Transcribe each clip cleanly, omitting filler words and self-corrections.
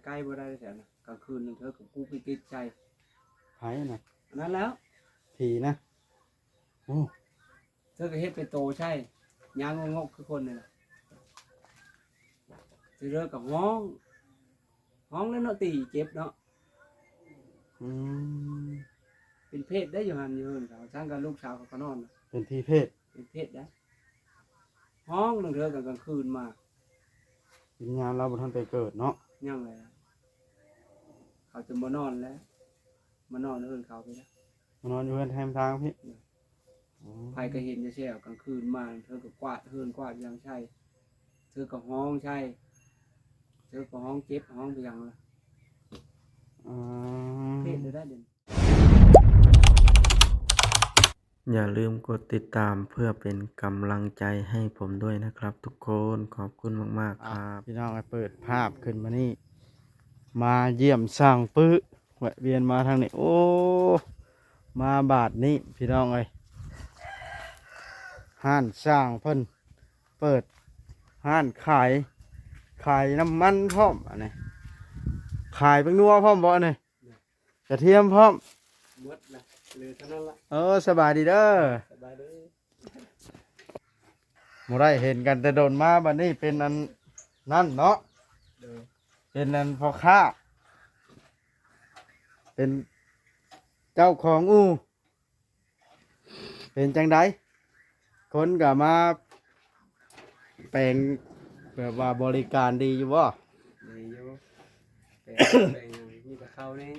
ใกล้บ่ได้แถวนะกลางคืนนึงเธอกับกูไปติดใจไผน่ะอันนั้นแล้วผีนะโอ้เธอก็เฮ็ดเป็นโตใช่ยางงกคือคนนี่แหละสิเลิกกับห้องแล้วเนาะตีเจ็บเนาะอืมเป็นเพศได้อยู่หันอยู่เขาสร้างกับลูกสาวเขาก็นอนน่ะเป็นที่เพศเป็นเพศได้ห้องนึงเธอกับกลางคืนมาวิญญาณเราบ่ทันไปเกิดเนาะยังไงเขาจะมานอนแล้วมานอนเอิ้นเขาไปแล้วมานอนอยู่เฮือนแฮมทางพี่ใครก็เห็นจะแช่กลางคืนมาเธอก็กวาดเฮือนกวาดยังใช่เธอก็ห้องใช่เธอก็ห้องเจ็บห้องไปยังละอืเพศมได้เด่นอย่าลืมกดติดตามเพื่อเป็นกำลังใจให้ผมด้วยนะครับทุกคนขอบคุณมากๆครับพี่น้องเปิดภาพขึ้นมานี่มาเยี่ยมสร้างปื้อแวะเวียนมาทางนี้โอ้มาบาทนี้พี่น้องเอ้ยห้านสร้างเพิ่นเปิดห้านขายน้ำมันพร้อมอันนี้ขายเป็นนัวพร้อมบ่เนี่ยกระเทียมพร้อมมดละหรือเท่านั้นละสบายดีเด้อสบายเลยบ่ได้เห็นกันแต่โดนมาบัดนี้เป็นอันนั่นเนาะเป็นอันพ่อค้าเป็นเจ้าของอู่เป็นจังไดคนก็มาแปลงแบบว่าบริการดีอยู่บ่ดีอยู่เป็นนี่กับเขานี่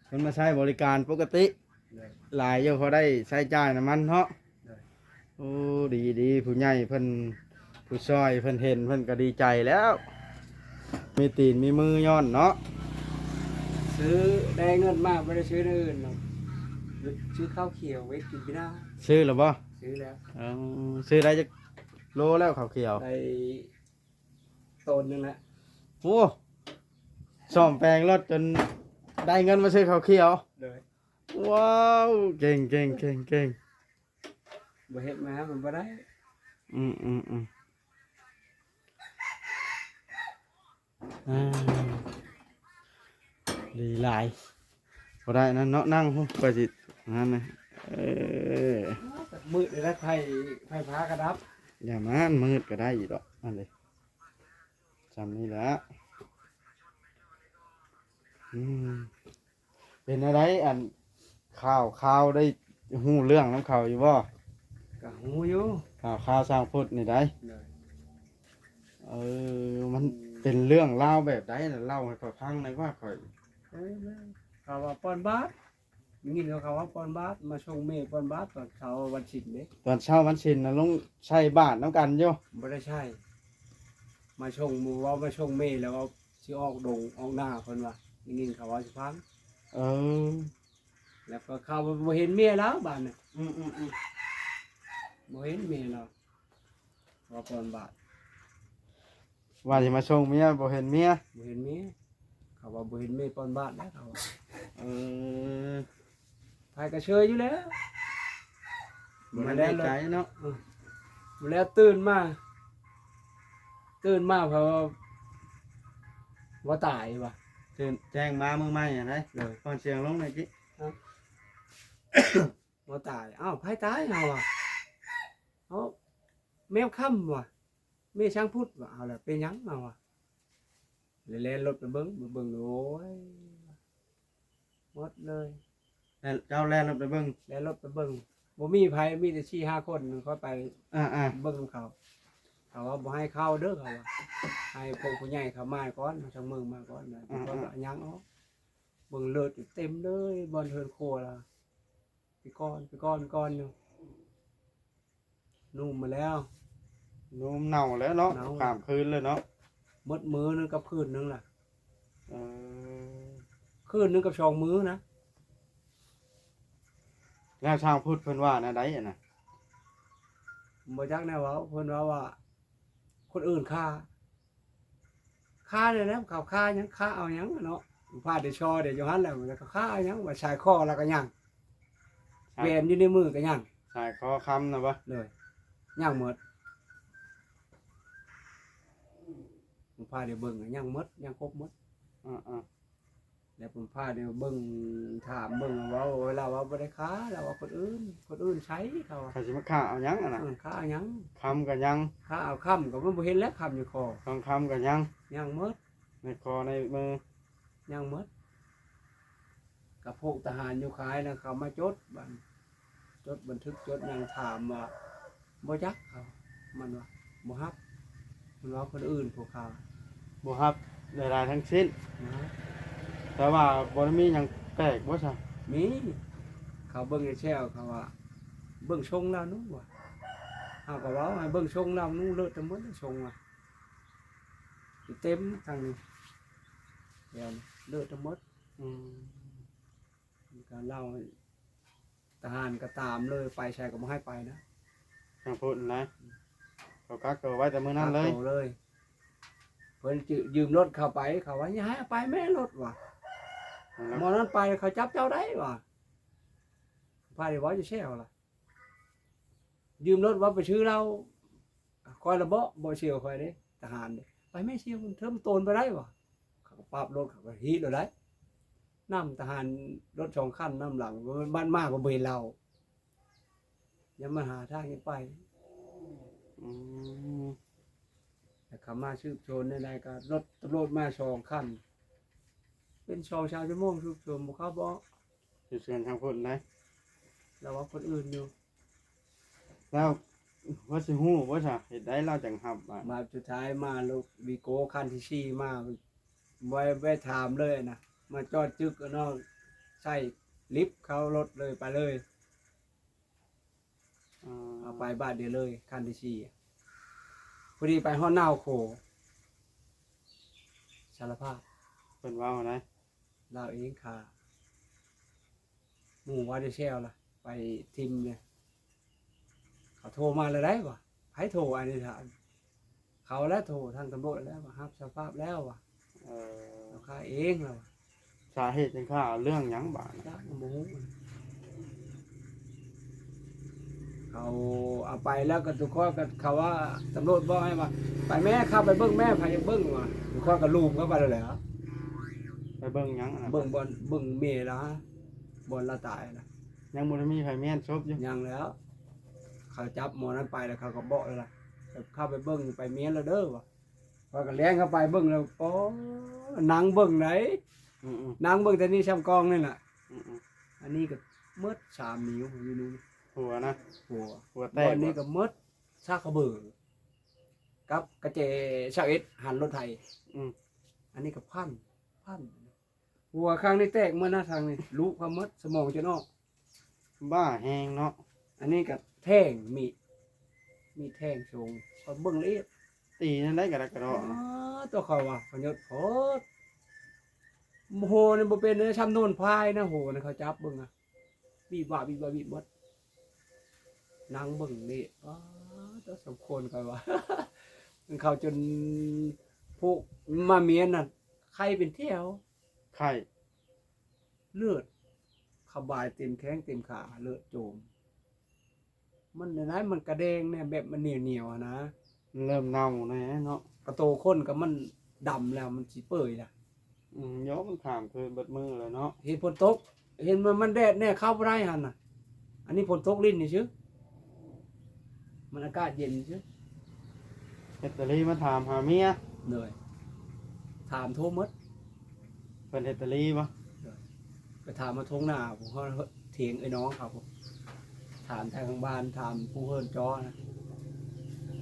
คนมาใช้บริการปกติหลายอยู่เขาได้ใช้จ่ายน้ำมันเนาะโอ้ดีผู้ใหญ่เพิ่นผู้ช่วยเพิ่นเห็นเพิ่นก็ดีใจแล้วมีตีนมีมือย้อนเนาะซื้อได้เงินมากไม่ได้ซื้ออื่นหรอกซื้อข้าวเขียวไว้กินไม่ได้ซื้อหรือบ่ซื้อแล้วซื้อได้จะโลแล้วข้าวเขียวไปโตนนึงแล้วโอ้ซ่อมแปลงรถจนได้เงินมาซื้อข้าวเขียวเลยว้าวเก่งบ่เฮ็ดมามันบ่ได้อืมดีหลายบ่ได้นั่นเนาะนั่งไปสินั่นนะมืดเลยนะไฟฟ้ากระดับอย่ามันมืดก็ได้อีกดอกนั่นเลยจำนี่แหละเป็นอะไรอันข่าวได้หูเรื่องน้ำข่าวอยู่บ่ก็หูอยู่ข่าวสร้างพุทธนี่ได้มันเป็นเรื่องเล่าแบบใดน่ะเล่าให้ข้อยฟังหน่อยว่าข้อยเขาว่าปอนบาสมีเขาว่าปอนบาสมาชงเมย์ปอนบาสตอนเช้าวันศิลป์เด้ตอนเช้าวันศิลป์น่ะลงใช้บาทน้ำกันอยู่บ่ได้ใช่มาชงหมู่ว่ามาชงเมย์แล้วก็สิออกดงออกหน้าเพิ่นว่านี่เขาว่าสิพังแล้วก็เขาบ่เห็นเมียแล้วบ้านน่ะบ่เห็นเมียแล้วว่าปอนบาสว่าสิมาส่งเมียบ่เห็นเมียบ่เห็นเมียเขาว่าบ่เห็นเมียปอนบาสแล้วเขาไผก็เชยอยู่แล้วบ่ได้ใจเนาะแล้วตื่นมาเพราะว่าตายว่ะแจ้งมามือใหม่อะไรก่อนเสียงลงหน่อยจิว่าตายไผตายเอาว่ะแมวค่ำว่ะแม่ช้างพุทธว่ะเอาล่ะเป็นหยังเอาว่ะเล่นรถไปเบิ่งโอ้ยหมดเลยเจ้าแล่นรถไปเบิ่งแล้วรถไปเบิ่งบ่มีไผมีแต่4-5 คนเขาไปเบิ่งเขาว่าบ่ให้เข้าเด้อเขาว่าให้พวกผู้ใหญ่เขามาก่อนมาทางเมืองมาก่อนนะเพราะว่ายังเบิ่งเลือดอยู่เต็มเลยบอนเทินโคล่ะไปก้อนอยู่นุ่มมาแล้วนุ่มเน่าแล้วเนาะข้ามคืนเลยเนาะมดมื้อนึงกับคืนนึงล่ะคืนนึงกับ2 มื้อนะแล้วทางพูดเพิ่นว่านะได้น่ะบ่จักแน่ว่าเพิ่นว่าคนอื่นฆ่าเลยนะเขาฆ่าหยังฆ่าเอาหยังเนาะพาได้ชอได้อยู่หั่นแล้วแล้วก็ฆ่าหยังว่าชายคอแล้วก็หยังแหวนอยู่ในมือก็หยังชายคอค้ำนะบ่เลยหยังหมดพ พาเดี๋ยวเบิ่งอะยังหมดยังครบหมด อ่า แล้วผมพาเดี๋ยวเบิ่งถามเบิ่งว่าเวลาว่าบ่ได้ค้าแล้วว่าคนอื่นใช้เขา ๆเขาสิมาฆ่าเอาหยังอ่ะนะ ค้าเอาหยัง คำก็ยัง ค้าเอาค่ำก็มันบ่เห็นแล้วค่ำอยู่คอ ทองคำก็ยัง ยังหมด ในคอในมือ ยังหมดกับพวกทหารอยู่ขายนะเขามาจดบันทึกจดยังถามว่าบ่จักเขามันว่าบ่ฮับมันว่าคนอื่นพวกเขา บ่ครับหลายๆทั้งสิ้น นะ แต่ว่าบ่ได้มีหยังแปลกบ่ซะ มีเขาเบิ่งในแชวเขาว่าเบิ่งชงแล้วนู้ว่ะเอาก็เว้าให้เบิ่งชงแล้วนู้เลิศทั้งหมดเลยชงว่ะอยู่เต็มทางนี้เดี๋ยวเลิศทั้งหมด อืม มีการเล่าให้ทหารก็ตามเลยไปชายก็บ่ให้ไปนะ ทางพูดนะเขากักตัวไว้แต่มื้อนั้นเลย โตเลยเพิ่นยืมรถเข้าไปเขาว่าอย่าให้เอาไปแม่รถว่ะหมอนั้นไปเขาจับเจ้าได้ว่ะพาได้บ่จะแช่วล่ะยืมรถว่าไปชื่อเราคอยระบ่เชียวคอยเด้ทหารเด้ไปแม่เชียวมันเทิมโตนไปได้ว่ะเขาก็ปรับรถเขาก็ฮีดเลยได้นำทหารรถ2คันนำหลังบ้านมากกว่าเบยเรายังมาหาทางนี้ไป อืม แต่เขามาสืบโจรในรายการรถตำรวจมา2คันเป็น2 ชาวชั่วโมงสืบโจรบ่เขาบ่ สิเชิญทางพูดนะ แล้วว่าคนอื่นอยู่ แล้วว่าสิฮู้บ่ซะเฮ็ดได้เราจังหับอ่ะ มาสุดท้ายมาลูกวีโก้คันที่4มาไว้ถามเลยนะมาจอดจึกเนาะใส่ลิฟต์เขารถเลยไปเลย เอาไปบ้านเดียวเลยคันที่4อะพอดีไปฮอดนาวโคสารภาพ เพิ่นเว้านะ เราเองค่ะหมู่ว่าจะแช่วล่ะ ไปทิมเนี่ยเขาโทรมาเลยได้ปะให้โทรอันนี้ถามเขาแล้วโทรทางตำรวจแล้วว่าครับสภาพแล้วว่ะ เออ เราค่าเองแล้วว่ะ สาเหตุจังค่าเรื่องหยังบาดนะ จ้าโมโหเขาเอาไปแล้วก็ทุกข้อก็เขาว่าตำรวจบอกให้ว่าไปแม่เข้าไปเบิ้งแม่พายเบิ้งว่ะทุกข้อก็ลูมเข้าไปเลยเหรอ ไปเบิ่งหยังอะนะ เบิ้งบอลเบิ้งเมย์แล้วฮะบอลละตายนะ ยังบ่ได้มีไผแม่นศพอยู่ ยังแล้ว เขาจับหมอนั้นไปแล้วเขาก็บอกเลยล่ะเข้าไปเบิ้งไปเมียนแล้วเด้อว่ะพอก็แล้งเข้าไปเบิ้งแล้วโอ้นางเบิ้งไหน อืม นางเบิ้งแต่นี่ช้ำกองนี่แหละ ๆ อันนี้ก็มืด3 นิ้วอยู่นู่น ๆหัวนะ หัว หัว บ แต อก ลนี้ก็มืดซากกระเบือกับกระเจชาวเอ็ดหันรถไทย อืม อันนี้ก็พันหัวข้างนี้แตกเมื่อหน้าทางนี่รู้ความมืดสมองจะนอก บ้าแฮงเนาะ อันนี้ก็แท่งมีแท่งสูงก็เบิ้งละเอียด ตีนั่นได้กระดกกระด อ๋ อ อก ตัวเขาว่าพยศโพดโหนี่บ่เป็นเนื้อช้ำโน่นพายนะโหนี่เขาจับเบิ่งอ่ะบีบว่าบีบหมดนางเบิ่งนี่อ๋อตัวสมควรกันว่า มันเขาจนพวกมาเมียนน่ะใครเป็นเที่ยว ไข่ เลือดขบายเต็มแข้งเต็มขาเลือดโจม มันในนั้นมันกระเด้งเนี่ยแบบมันเหนียวๆอะนะ เริ่มเน่าแน่เนาะ กระโตข้นกับมันดำแล้วมันสิเปื่อยล่ะ ยกมันขามคืนเบิดมือเลยเนาะ เห็นฝนตก เห็นมันแดดแน่เข้าบ่ได้หั่นน่ะ อันนี้ฝนตกลิ้นนี่ชื่อมันอากาศเย็นชื่อ เฮ็ดแตลีมาถามหาเมีย เหนื่อยถามโทรหมด เพิ่นเฮ็ดแตลีบ่ ไปถามมาทงหน้าผมเขาเถียงไอ้น้องเขาผมถามทางบ้านถามผู้เฮิรนจอนะ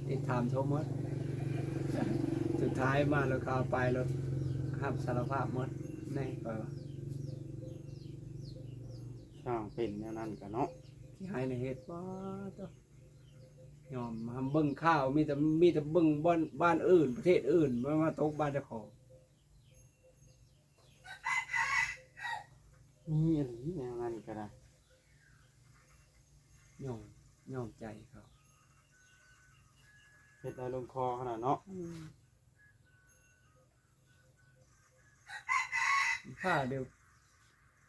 ติดถามโทรหมดสุดท้ายมาแล้วก็ไปแล้วห้ามสารภาพหมดแน่ไปว่า ช่างเป็นแนวนั้นก็เนาะ ที่ให้ในเหตุว่าต้องยอมมาเบิ่งข้าวมีแต่เบิ่งบ้านอื่นประเทศอื่นมาตกบ้านเจ้าของ มีอันนี้แนวนั้นก็ได้ ยอมใจเขา เฮ็ดได้ลงคอขนาดเนาะ ผ้าเดียว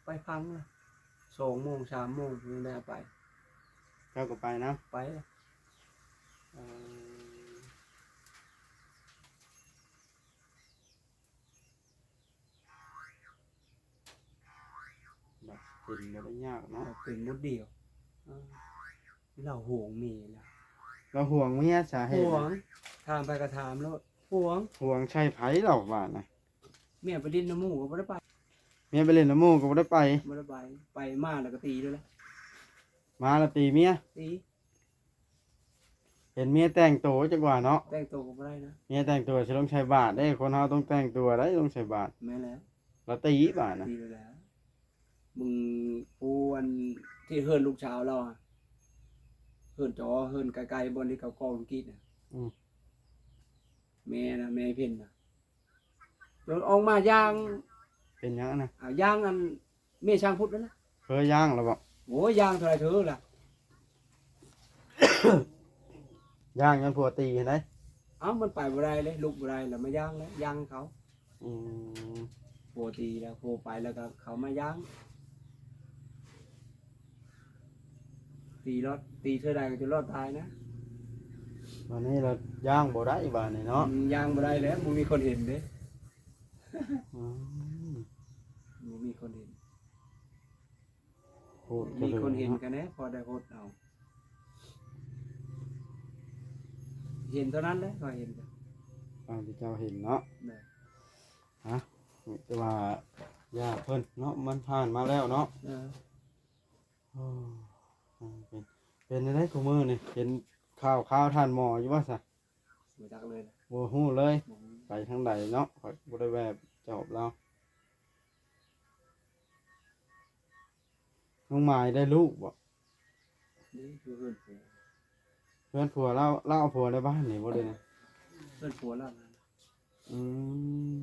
ไปพังเลย2 โมง 3 โมงยังได้ไป เจ้าก็ไปนะ ไปเลย เอ่อ เป็นบ่ได้ยากเนาะ เป็นมดเดียวเออเราห่วงเมียนะ เราห่วงเมียสาเหตุ ห่วงถามไปก็ถามแล้วห่วง ห่วงใช่ไผเราว่านะ เมียไปดินน้ำหมูก็บ่ได้ไป เมียไปเล่นน้ำหมู่ก็บ่ได้ไป บ่ได้ไปมาแล้วก็ตีด้วยละ มาแล้วตีเมีย ตี เห็นเมียแต่งตัวจังว่าเนาะ แต่งตัวก็บ่ได้นะ เมียแต่งตัวสิต้องใช้บาทเด้คนเฮาต้องแต่งตัวได้ต้องใช้บาท แม่แล้ว แล้วตีบาทนะ ตีด้วยแล้วมึงปูอันที่เฮิรนลูกชาวเราอะเฮิรนจอเฮิรนไกลๆบนที่เขากองกีดน่ะแม่นะแม่เพ่นน่ะจนออกมาย่าง เป็นหยังนะ ย่างอันแม่ช่างพุทธนั่นนะ เคยย่างแล้วบ่ โอ้ยย่างเท่าไหรเธอล่ะ ย่างจนผัวตีเห็นไหม เอ้ามันไปบ่ได้เลยลุกบ่ได้แล้วมาย่างแล้วย่างเขา อืม โผตีแล้วโผไปแล้วก็เขามาย่างตีรถตีเท่าใดก็จะรอดตายนะ วันนี้เราย่างบ่ได้บาทนี่เนาะ ย่างบ่ได้แล้วมึงมีคนเห็นเด้ อืม มึงมีคนเห็น พูด มีคนเห็น กั กันแน่พอได้โหดเอาเห็นเท่านั้นแหละก็เห็นกัน ตามที่เจ้าเห็นเนาะ ได้ ฮะแต่ว่าญาติเพิ่นเนาะมันผ่านมาแล้วเนาะ เออ โอ้เป็นได้คู่มือนี่เห็นข่าวท่านหมออยู่ว่าซะ บ่จักเลยนะ บ่ฮู้เลย บ่ ไปทางใดเนาะข้อยบ่ได้แวะจอบเราน้องหมายได้ลูกบ่ นี่คือเพื่อนผัว เพื่อนผัวเราเอาผัวในบ้านนี่บ่ได้นะ เพื่อนผัวแล้วนะ อืม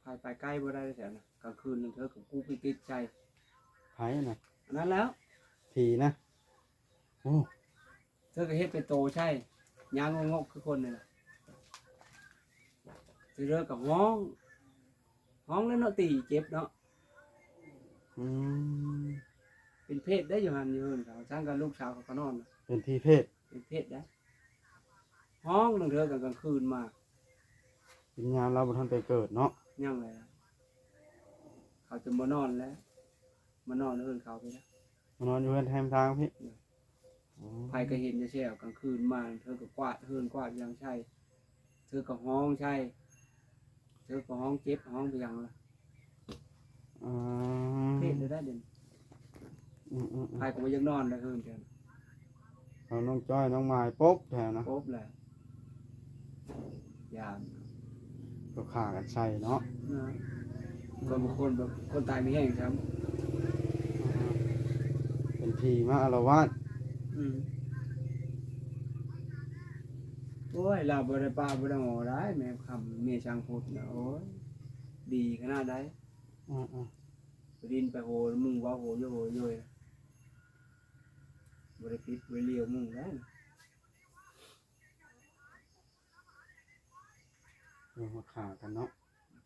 พายไปใกล้บ่ได้แถวนะกลางคืนนึงเธอกับกูไปติดใจ ไผน่ะ อันนั้นแล้ว ผีนะโอ้ เธอก็เฮ็ดเป็นโตใช่ยางงกๆคือคนนี่แหละสิเลิกกับห้องแล้วเนาะตีเจ็บเนาะ อืม เป็นเพศได้อยู่หันอยู่เฮินเขาสร้างกับลูกสาวเขาก็นอนน่ะ เป็นที่เพศ เป็นเพศได้ห้องนึงเธอกันกลางคืนมา วิญญาณเราบ่ทันไปเกิดเนาะ ยังไงล่ะเขาจะมานอนแล้วมานอนเฮินเขาไปแล้ว มานอนอยู่เฮือนแทมทางพี่ ใครก็เห็นจะแช่กลางคืนมาเธอก็กวาดเฮินกวาดยังใช่เธอก็ห้องใช่เธอก็ห้องเจ็บห้องไปยังล่ะ อื เพศได้เด่น ม ใครก็บ่ยังนอนได้เฮินเดียว เอาน้องจ้อยน้องไม้ปุ๊บแถวนะ ครบแล้วยาม ก็ฆ่ากันใส่เนาะ นะคนบางคนแบบคนตายไม่แห้งครับ เป็นผีมาอาละวาด โอ้ยลาบริปาบริงอได้แม่คำเมียช่างพุทธนะโอ้ยดีขนาดได้ อืม ไปดินไปโหมึงว่าโหโยโหโยยบริปิดบริเลียวมึงได้นะ ลงมาฆ่ากันเนาะ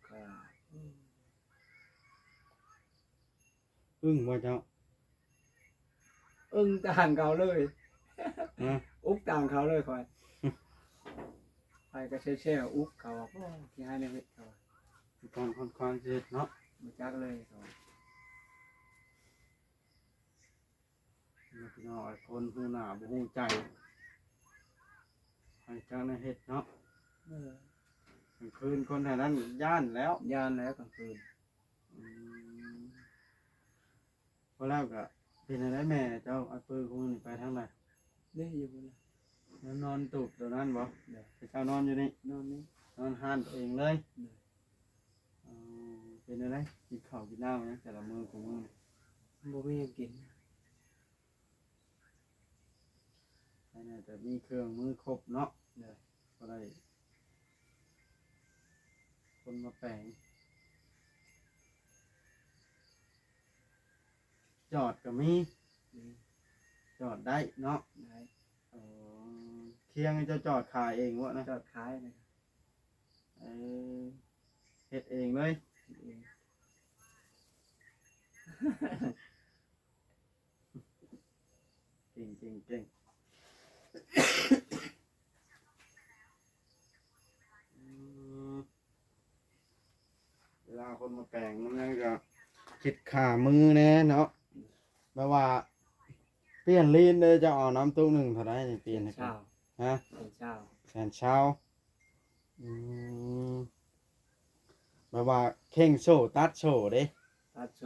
ค่ะ อึ้งว่าเจ้า ต่างเขาเลย นะ อุกต่างเขาเลยคอยไปก็แช่อุกเขาก็ที่ให้ในเวทเขา ตอนค่อนข้างเจ็ดเนาะ มาจักเลยเขา พี่น้องไอ้คนหูหน้าบ่หูใจให้เจ้าในเฮ็ดเนาะกลางคืนคนแถวนั้นย่านแล้ว ยานแล้วกลางคืน พอแล้วก็เป็นอะไรแม่เจ้าเอาปืนของนี่ไปทางไหน นี่อยู่บน แล้วนอนตูบตัวนั้นบ่ เดี๋ยว เจ้านอนอยู่นี่ นอนนี่ นอนห้านตัวเองเลย เดี๋ยว เป็นอะไรกินข้าวกินน้ำเนี่ยแต่ละมือของมือ บ่มีหยังกิน แต่มีเครื่องมือครบเนาะ เดี๋ยว ก็ได้คนมาแปลงจอดก็มี นี่ จอดได้เนาะ ได้ เออเที่ยงให้เจ้าจอดขายเองวะนะ จอดขายนะครับ เออเฮ็ดเองเลย เอง เก่ง แปลงมันก็คิดขามือแน่เนาะแปลว่าเปลี่ยนลีนเลยจะเอาน้ำตู้หนึ่งเท่าไรนี่เปลี่ยนให้ เช้า ฮะ เช้า แสนเช้าอืมแปลว่าเข่งโซ่ตัดโซ่เด้ ตัดโช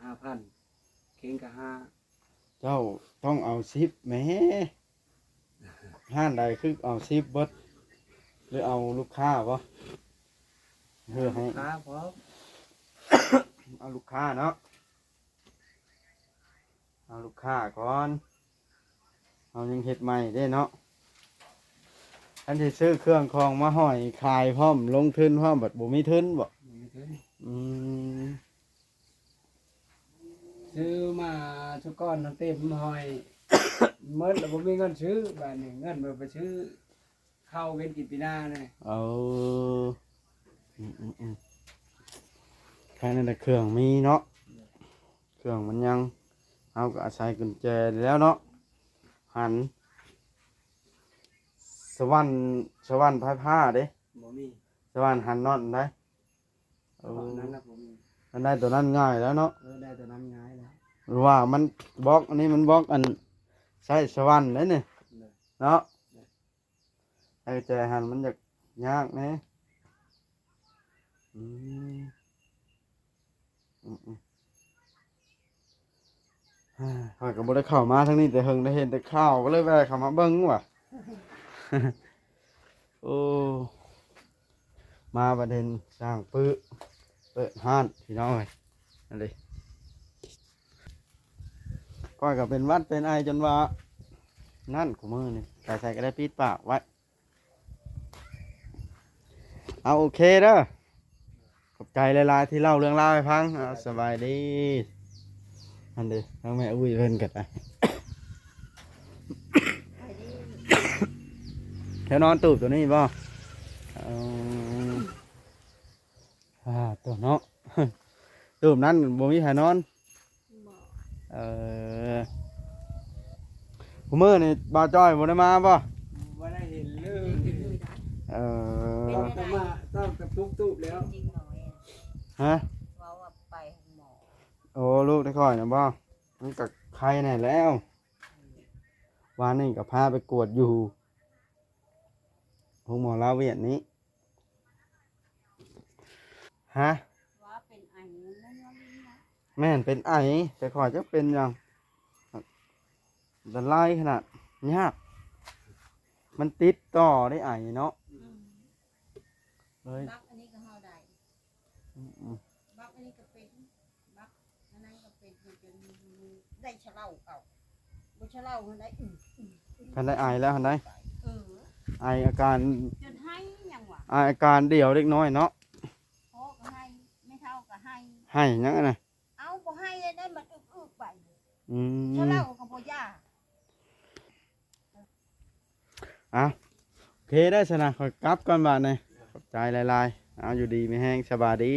5,000เข่งก็5เจ้าต้องเอา10แหมห้านใดคือเอา10เบิดหรือเอาลูกค้าบ่เพื่อให้ ครับผม เอาลูกค้าเนาะเอาลูกค้าก่อนเอายังเฮ็ดใหม่ได้เนาะอันที่ซื้อเครื่องคองมาห้อยขายพร้อมลงทุนพร้อมบัดบ่มีทุนบ่อืม ซื้อมาชุกก้อนน้ำเต็มหอย เมื่อแล้วผมมีเงินซื้อบ้านนี้เงินมาไปซื้อข้าวเว้นกินปีหน้าเลย เอาแค่นั้นแต่เครื่องมีเนาะเครื่องมันยังเอาก็อาศัยกุญแจแล้วเนาะหันสวรรค์ผ้าเด้ บ่มี สวรรค์หันน็อตได้เอ ตอน อ นั้นนะผม มันได้ตัวนั้นง่ายแล้วเนาะ ได้แต่นั้นง่ายแล้ว หรือว่ามันบล็อกอันนี้มันบล็อกอันใช้สวรรค์เลยนี่เนาะไอ้แจหันมันจะยากแน่อืมข้อยก็บ่ได้เข้ามาทั้งนี้แต่เฮิงได้เห็นแต่ข้าวก็เลยแวะเข้ามาเบิ่งว่ะ โอ้มาประเด็นสร้างปื้อเปิดห้านพี่น้องเอ้ยนั่นเลยก้อยก็เป็นหวัดเป็นไอจนว่านั่นกูมือนี่ใส่ก็ได้ปิดปากไว้เอาโอเคเด้อขอบใจหลายๆที่เล่าเรื่องราวให้ฟังเอาสบายดีอันเดีทั้งแม่อุ้ยเพิ่นกันไป แถวนอนตูบตัวนี้บ่ตัวเนาะ ตูบนั้นบ่มีใครนอนกูมือนี่บ่าวจ้อยบ่ได้มาบ่ ว่าได้เห็นเลย ต้อง จะมาต้องกระตุกตูบแล้ว จริงหน่อยอะ ฮะ เราอะไปหมอ โอ้ลูกได้ค่อยนะบ่มันกับใครแน่แล้ววานนี้ก็พาไปกวดอยู่ห้องหมอลาเวียดนี้ฮะ ว่าเป็นไอ้นั่นว่าลิ้นนะ แม่นเป็นไอแต่ขอยจะเป็นอย่างดันไล่ขนาดยากมันติดต่อได้ไอเนาะเลย บักอันนี้ก็เฮาได้บักอันนี้ก็เป็นบักอันนั้นก็เป็นจนได้เฉล่าเก่าบ่เฉล่ามันได้กันได้ไอแล้วกันได้ เออ ไออาการ จนให้ยังวะ ไออาการเดี่ยวเล็กน้อยเนาะ พ่อก็ให้ไม่เท่าก็ให้ ให้ยังไงนะ เอาบ่ให้ได้มันอึกๆไป อื เฉ ม ล่าก็บ่ยา อ่ะโอเคได้ชนะขอยกลับก่อนบาทเลยขอบใจหลายๆเอาอยู่ดีไม่แห้งสบายดี